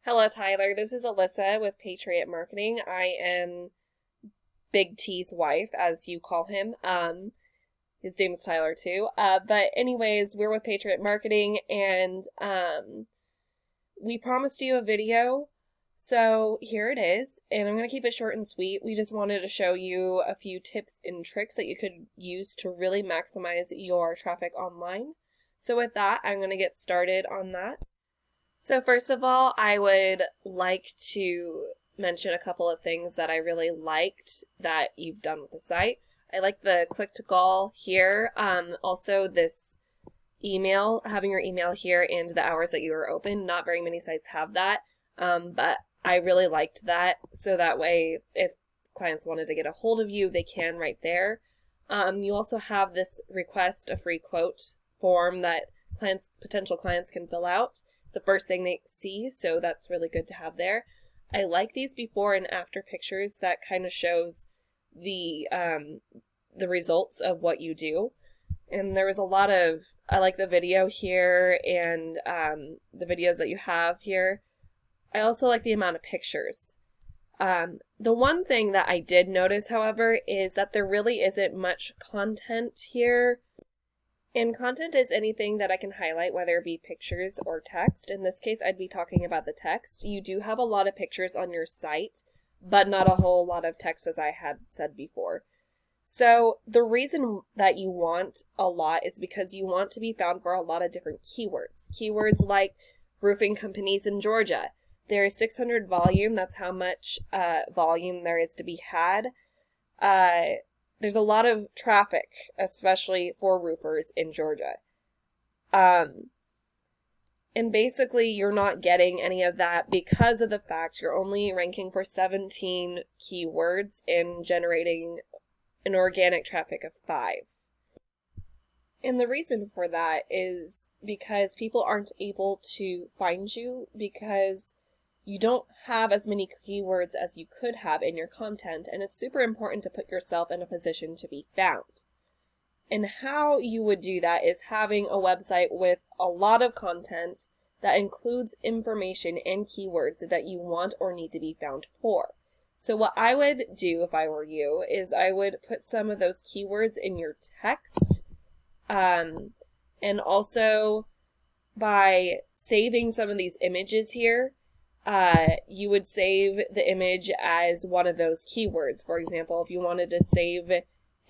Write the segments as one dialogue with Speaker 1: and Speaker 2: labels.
Speaker 1: Hello, Tyler. This is Alyssa with Patriot Marketing. I am Big T's wife, as you call him. His name is Tyler too. But anyways, we're with Patriot Marketing, and we promised you a video, so here it is. And I'm gonna keep it short and sweet. We just wanted to show you a few tips and tricks that you could use to really maximize your traffic online. So with that, I'm gonna get started on that. So first of all, I would like to mention a couple of things that I really liked that you've done with the site. I like the click to call here. Also this email, having your email here and the hours that you are open. Not very many sites have that, but I really liked that. So that way, if clients wanted to get a hold of you, they can right there. You also have this request a free quote form that potential clients can fill out. The first thing they see, so that's really good to have there. I like these before and after pictures. That kind of shows the results of what you do. And there was I like the video here and the videos that you have here. I also like the amount of pictures. The one thing that I did notice, however, is that there really isn't much content here. And content is anything that I can highlight, whether it be pictures or text. In this case, I'd be talking about the text. You do have a lot of pictures on your site, but not a whole lot of text, as I had said before. So the reason that you want a lot is because you want to be found for a lot of different keywords. Keywords like roofing companies in Georgia. There is 600 volume. That's how much volume there is to be had. There's a lot of traffic, especially for roofers in Georgia. And basically you're not getting any of that because of the fact you're only ranking for 17 keywords and generating an organic traffic of 5. And the reason for that is because people aren't able to find you because you don't have as many keywords as you could have in your content, and it's super important to put yourself in a position to be found. And how you would do that is having a website with a lot of content that includes information and keywords that you want or need to be found for. So what I would do if I were you is I would put some of those keywords in your text, and also by saving some of these images here, you would save the image as one of those keywords. For example, if you wanted to save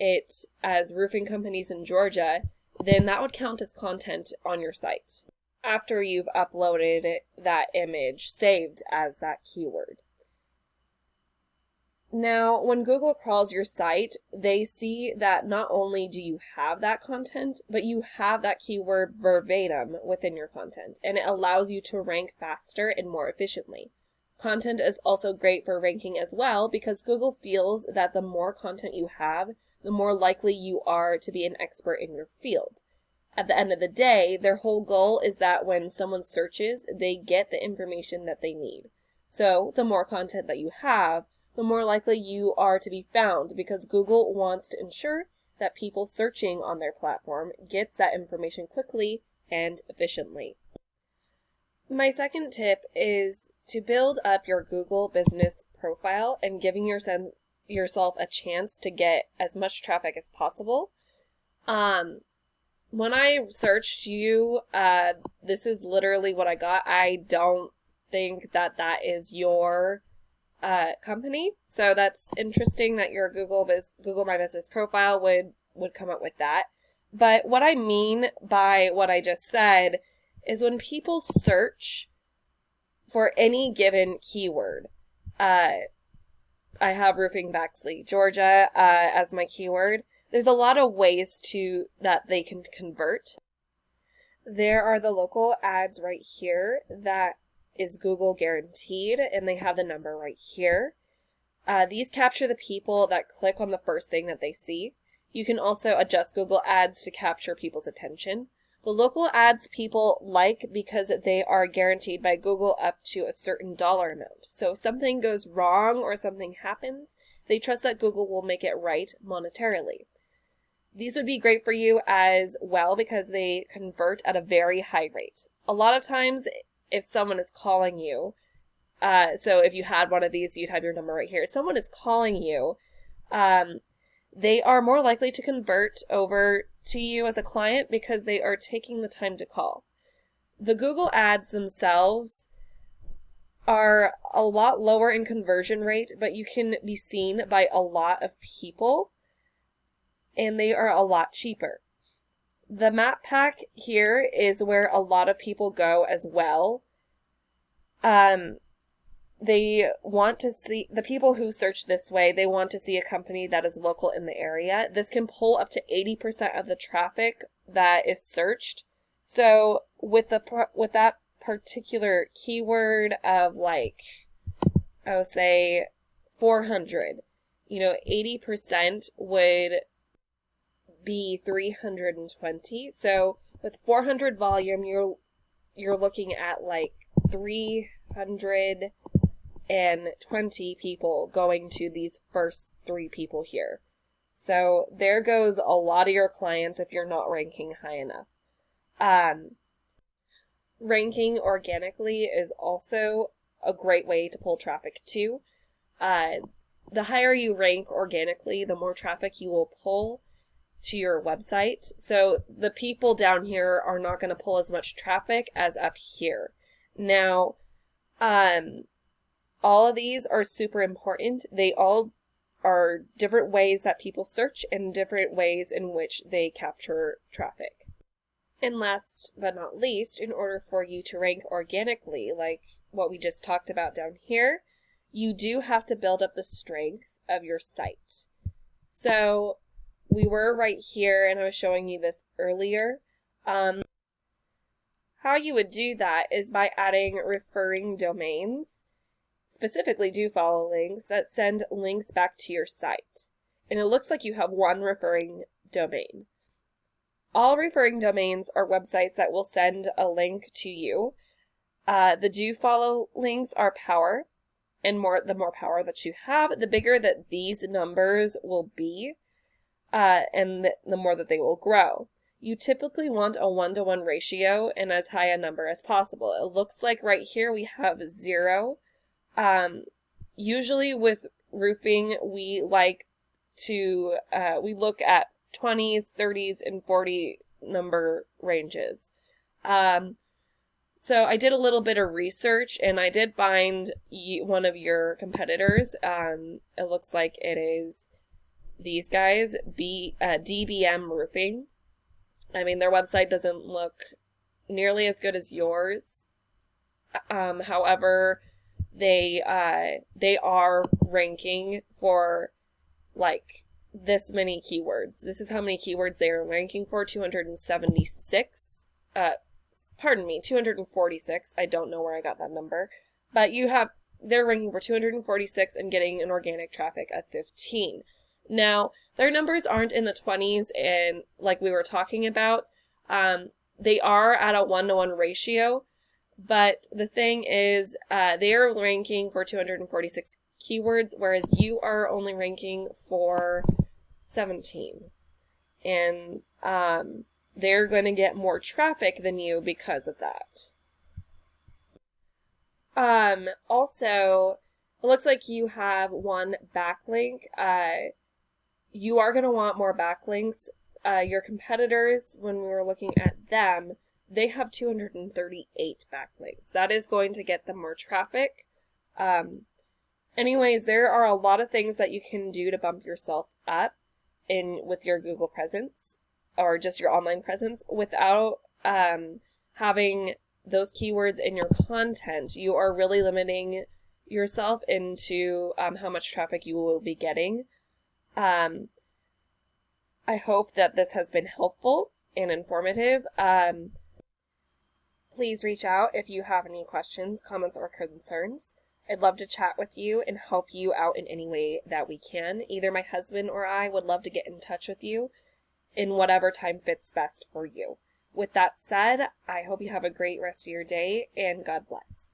Speaker 1: it as roofing companies in Georgia, then that would count as content on your site after you've uploaded that image saved as that keyword. Now, when Google crawls your site, they see that not only do you have that content, but you have that keyword verbatim within your content, and it allows you to rank faster and more efficiently. Content is also great for ranking as well because Google feels that the more content you have, the more likely you are to be an expert in your field. At the end of the day, their whole goal is that when someone searches, they get the information that they need. So the more content that you have, the more likely you are to be found because Google wants to ensure that people searching on their platform gets that information quickly and efficiently. My second tip is to build up your Google business profile and giving yourself a chance to get as much traffic as possible. When I searched you, this is literally what I got. I don't think that is your company. So that's interesting that your Google My Business profile would come up with that. But what I mean by what I just said is when people search for any given keyword, I have roofing Baxley, Georgia, as my keyword. There's a lot of ways that they can convert. There are the local ads right here that is Google guaranteed, and they have the number right here. These capture the people that click on the first thing that they see. You can also adjust Google ads to capture people's attention. The local ads people like because they are guaranteed by Google up to a certain dollar amount. So if something goes wrong or something happens, they trust that Google will make it right monetarily. These would be great for you as well because they convert at a very high rate. A lot of times, if someone is calling you, So if you had one of these, you'd have your number right here. Someone is calling you. They are more likely to convert over to you as a client because they are taking the time to call. The Google ads themselves are a lot lower in conversion rate, but you can be seen by a lot of people, and they are a lot cheaper. The map pack here is where a lot of people go as well. They want to see, the people who search this way, they want to see a company that is local in the area. This can pull up to 80% of the traffic that is searched. So with that particular keyword of like, I would say 400, 80% would be 320. So with 400 volume, you're looking at like 320 people going to these first 3 people here. So there goes a lot of your clients if you're not ranking high enough. Ranking organically is also a great way to pull traffic too. The higher you rank organically, the more traffic you will pull to your website. So the people down here are not going to pull as much traffic as up here. Now, all of these are super important. They all are different ways that people search and different ways in which they capture traffic. And last but not least, in order for you to rank organically, like what we just talked about down here, you do have to build up the strength of your site. So we were right here, and I was showing you this earlier. How you would do that is by adding referring domains, specifically do follow links, that send links back to your site. And it looks like you have one referring domain. All referring domains are websites that will send a link to you. The do follow links are power, and the more power that you have, the bigger that these numbers will be, and the more that they will grow. You typically want a 1-to-1 ratio and as high a number as possible. It looks like right here we have 0. Usually with roofing, we like to, we look at 20s, 30s, and 40 number ranges. So I did a little bit of research, and I did find one of your competitors. It looks like it is these guys, DBM Roofing. I mean, their website doesn't look nearly as good as yours. However, they are ranking for like this many keywords. This is how many keywords they are ranking for, 276. 246. I don't know where I got that number. But they're ranking for 246 and getting an organic traffic at 15. Now, their numbers aren't in the 20s, and like we were talking about, they are at a 1-to-1 ratio, but the thing is, they are ranking for 246 keywords, whereas you are only ranking for 17. And they're going to get more traffic than you because of that. Also, it looks like you have one backlink. You are going to want more backlinks. Your competitors, when we were looking at them, they have 238 backlinks. That is going to get them more traffic. Anyways, there are a lot of things that you can do to bump yourself up with your Google presence or just your online presence without having those keywords in your content. You are really limiting yourself into how much traffic you will be getting. I hope that this has been helpful and informative. Please reach out if you have any questions, comments, or concerns. I'd love to chat with you and help you out in any way that we can. Either my husband or I would love to get in touch with you in whatever time fits best for you. With that said, I hope you have a great rest of your day, and God bless.